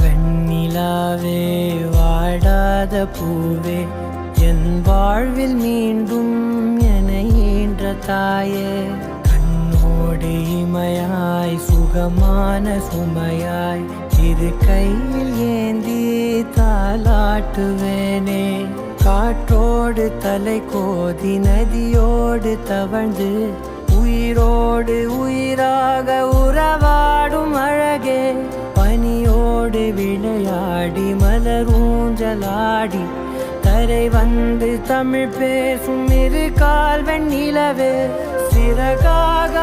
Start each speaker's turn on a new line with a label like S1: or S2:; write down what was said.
S1: வெண்ணிலாவே வாடாத பூவே என் வாழ்வில் மீண்டும் என ஈன்ற தாயே கண்ணோடு இமையாய் சுகமான சுமையாய் இரு கையில் ஏந்தி தாலாட்டுவேனே காற்றோடு தலை கோதி நதியோடு தவழ்ந்து உயிரோடு உயிராக உறவாடும் அழகே பனியோடு விளையாடி மலரூஞ்சலாடி தரை வந்து தமிழ் பேசும் இரு கால் வெண்ணிலவே சிறகாக